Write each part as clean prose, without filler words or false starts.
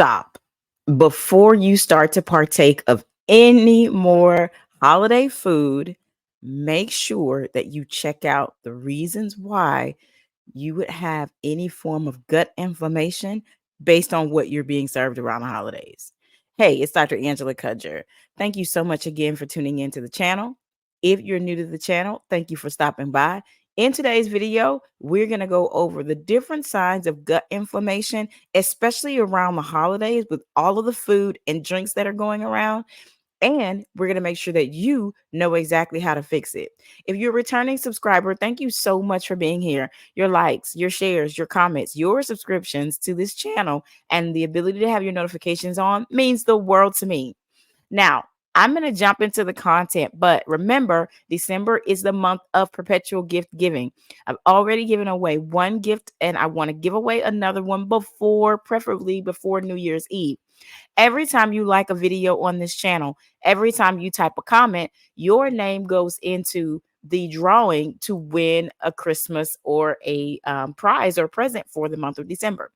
stop before you start to partake of any more holiday food. Make sure that you check out the reasons why you would have any form of gut inflammation based on what you're being served around the holidays. Hey, it's Dr. Angela Cudger. Thank you so much again for tuning into the channel. If you're new to the channel, thank you for stopping by. In today's video, we're going to go over the different signs of gut inflammation, especially around the holidays with all of the food and drinks that are going around. And we're going to make sure that you know exactly how to fix it. If you're a returning subscriber, thank you so much for being here. Your likes, your shares, your comments, your subscriptions to this channel, and the ability to have your notifications on means the world to me. Now, I'm going to jump into the content, but remember, December is the month of perpetual gift giving. I've already given away one gift, and I want to give away another one preferably before New Year's Eve. Every time you like a video on this channel, every time you type a comment, your name goes into the drawing to win a Christmas or a prize or present for the month of December.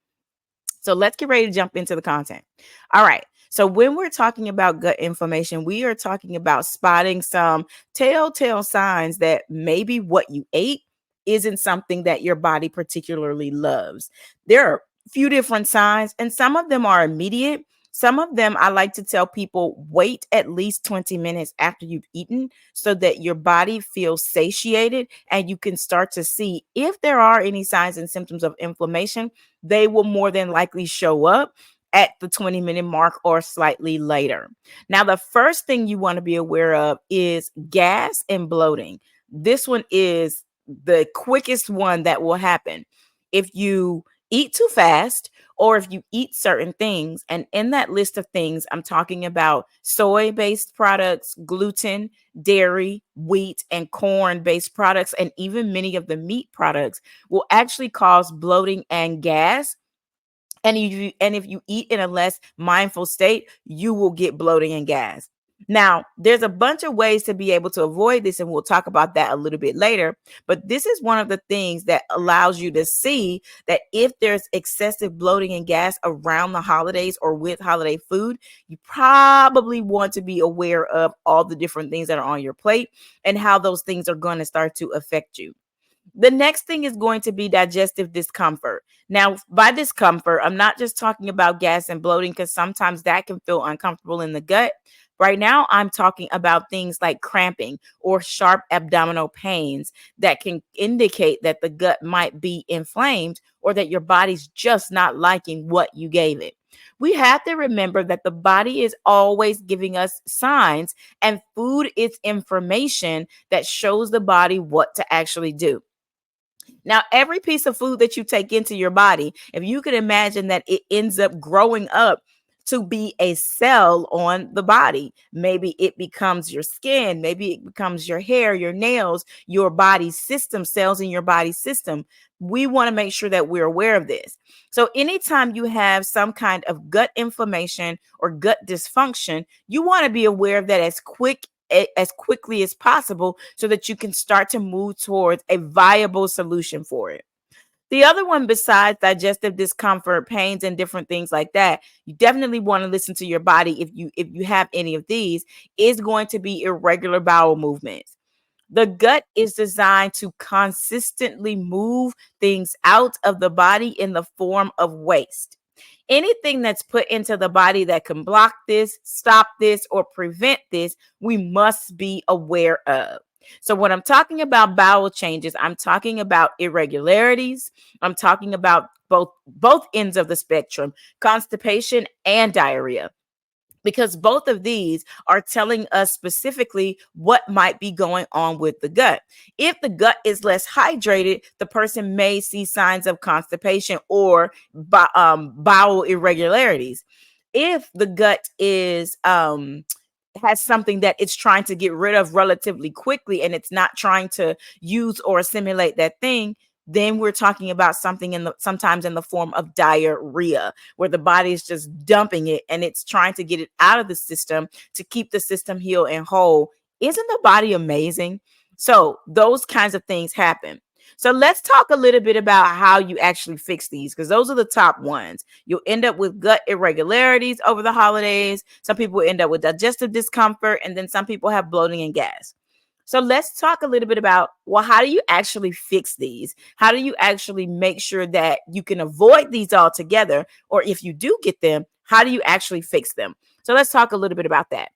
So let's get ready to jump into the content. All right. So when we're talking about gut inflammation, we are talking about spotting some telltale signs that maybe what you ate isn't something that your body particularly loves. There are a few different signs, and some of them are immediate. Some of them I like to tell people wait at least 20 minutes after you've eaten so that your body feels satiated and you can start to see if there are any signs and symptoms of inflammation. They will more than likely show up at the 20-minute mark or slightly later. Now, the first thing you want to be aware of is gas and bloating. This one is the quickest one that will happen. If you eat too fast, or if you eat certain things, and in that list of things, I'm talking about soy-based products, gluten, dairy, wheat, and corn-based products, and even many of the meat products will actually cause bloating and gas. And if you eat in a less mindful state, you will get bloating and gas. Now, there's a bunch of ways to be able to avoid this, and we'll talk about that a little bit later. But this is one of the things that allows you to see that if there's excessive bloating and gas around the holidays or with holiday food, you probably want to be aware of all the different things that are on your plate and how those things are going to start to affect you. The next thing is going to be digestive discomfort. Now, by discomfort, I'm not just talking about gas and bloating because sometimes that can feel uncomfortable in the gut. Right now, I'm talking about things like cramping or sharp abdominal pains that can indicate that the gut might be inflamed or that your body's just not liking what you gave it. We have to remember that the body is always giving us signs, and food is information that shows the body what to actually do. Now, every piece of food that you take into your body, if you can imagine that it ends up growing up to be a cell on the body, maybe it becomes your skin, maybe it becomes your hair, your nails, your body system, cells in your body system. We want to make sure that we're aware of this. So anytime you have some kind of gut inflammation or gut dysfunction, you want to be aware of that as quickly as possible so that you can start to move towards a viable solution for it. The other one, besides digestive discomfort, pains, and different things like that, you definitely want to listen to your body if you have any of these, is going to be irregular bowel movements. The gut is designed to consistently move things out of the body in the form of waste. Anything that's put into the body that can block this, stop this, or prevent this, we must be aware of. So when I'm talking about bowel changes, I'm talking about irregularities. I'm talking about both ends of the spectrum, constipation and diarrhea, because both of these are telling us specifically what might be going on with the gut. If the gut is less hydrated, the person may see signs of constipation or bowel irregularities. If the gut is has something that it's trying to get rid of relatively quickly and it's not trying to use or assimilate that thing, then we're talking about something sometimes in the form of diarrhea, where the body is just dumping it and it's trying to get it out of the system to keep the system healed and whole. Isn't the body amazing? So those kinds of things happen. So let's talk a little bit about how you actually fix these, because those are the top ones. You'll end up with gut irregularities over the holidays. Some people end up with digestive discomfort, and then some people have bloating and gas. So let's talk a little bit about, well, how do you actually fix these? How do you actually make sure that you can avoid these altogether? Or if you do get them, how do you actually fix them? So let's talk a little bit about that.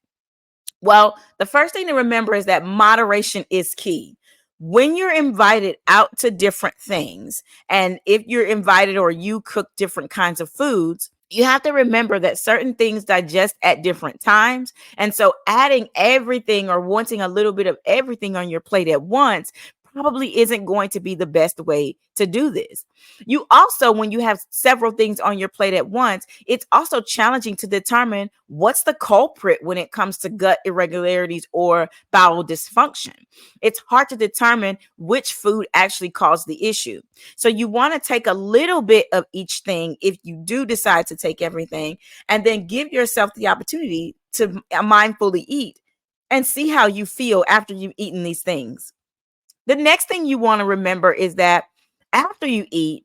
Well, the first thing to remember is that moderation is key. When you're invited out to different things, and if you're invited or you cook different kinds of foods, you have to remember that certain things digest at different times. And so adding everything or wanting a little bit of everything on your plate at once probably isn't going to be the best way to do this. You also, when you have several things on your plate at once, it's also challenging to determine what's the culprit when it comes to gut irregularities or bowel dysfunction. It's hard to determine which food actually caused the issue. So you want to take a little bit of each thing if you do decide to take everything, and then give yourself the opportunity to mindfully eat and see how you feel after you've eaten these things. The next thing you want to remember is that after you eat,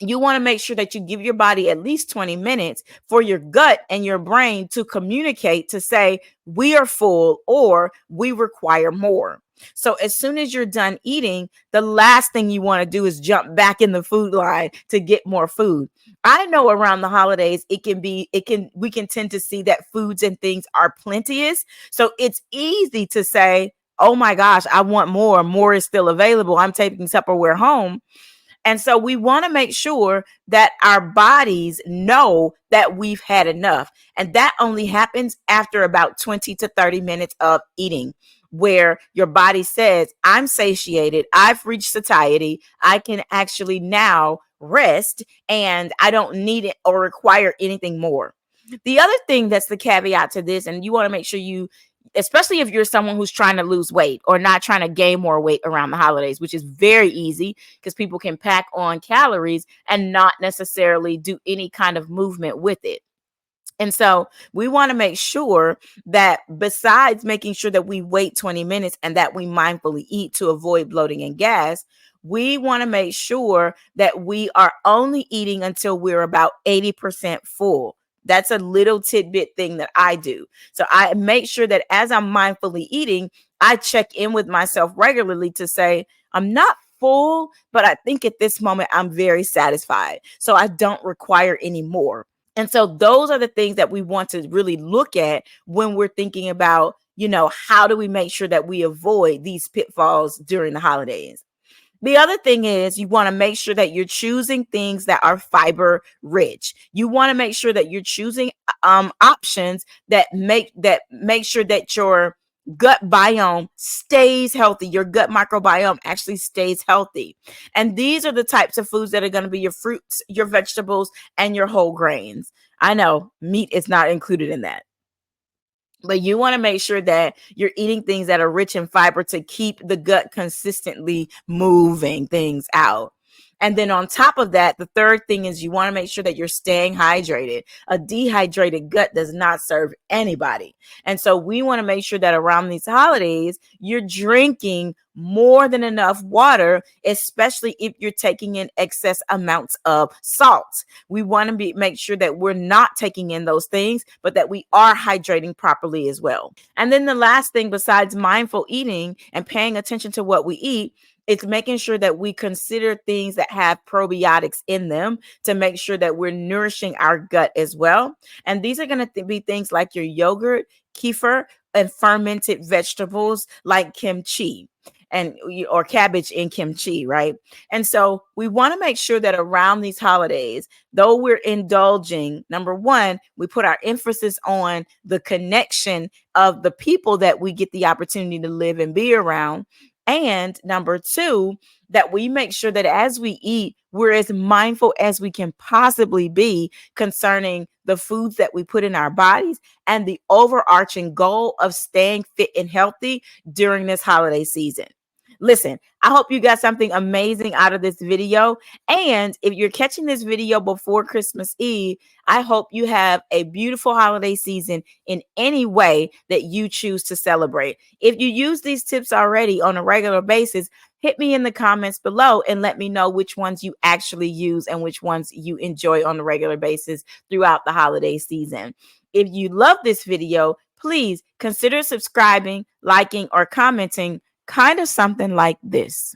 you want to make sure that you give your body at least 20 minutes for your gut and your brain to communicate to say, we are full or we require more. So as soon as you're done eating, the last thing you want to do is jump back in the food line to get more food. I know around the holidays, we can tend to see that foods and things are plenteous. So it's easy to say, oh my gosh, I want more. More is still available. I'm taking Tupperware home. And so we want to make sure that our bodies know that we've had enough. And that only happens after about 20 to 30 minutes of eating, where your body says, I'm satiated, I've reached satiety, I can actually now rest, and I don't need it or require anything more. The other thing that's the caveat to this, and you want to make sure you, especially if you're someone who's trying to lose weight or not trying to gain more weight around the holidays, which is very easy because people can pack on calories and not necessarily do any kind of movement with it. And so we want to make sure that besides making sure that we wait 20 minutes and that we mindfully eat to avoid bloating and gas, we want to make sure that we are only eating until we're about 80% full. That's a little tidbit thing that I do. So I make sure that as I'm mindfully eating, I check in with myself regularly to say, I'm not full, but I think at this moment I'm very satisfied. So I don't require any more. And so those are the things that we want to really look at when we're thinking about, how do we make sure that we avoid these pitfalls during the holidays? The other thing is you want to make sure that you're choosing things that are fiber rich. You want to make sure that you're choosing options that make sure that your gut biome stays healthy. Your gut microbiome actually stays healthy. And these are the types of foods that are going to be your fruits, your vegetables, and your whole grains. I know meat is not included in that. But you want to make sure that you're eating things that are rich in fiber to keep the gut consistently moving things out. And then on top of that, the third thing is you want to make sure that you're staying hydrated. A dehydrated gut does not serve anybody. And so we want to make sure that around these holidays, you're drinking more than enough water, especially if you're taking in excess amounts of salt. We want to make sure that we're not taking in those things, but that we are hydrating properly as well. And then the last thing, besides mindful eating and paying attention to what we eat, it's making sure that we consider things that have probiotics in them to make sure that we're nourishing our gut as well. And these are going to be things like your yogurt, kefir, and fermented vegetables like kimchi or cabbage in kimchi, right? And so we want to make sure that around these holidays, though we're indulging, number one, we put our emphasis on the connection of the people that we get the opportunity to live and be around. And number two, that we make sure that as we eat, we're as mindful as we can possibly be concerning the foods that we put in our bodies and the overarching goal of staying fit and healthy during this holiday season. Listen, I hope you got something amazing out of this video. And if you're catching this video before Christmas Eve, I hope you have a beautiful holiday season in any way that you choose to celebrate. If you use these tips already on a regular basis, hit me in the comments below and let me know which ones you actually use and which ones you enjoy on a regular basis throughout the holiday season. If you love this video, please consider subscribing, liking, or commenting, kind of something like this.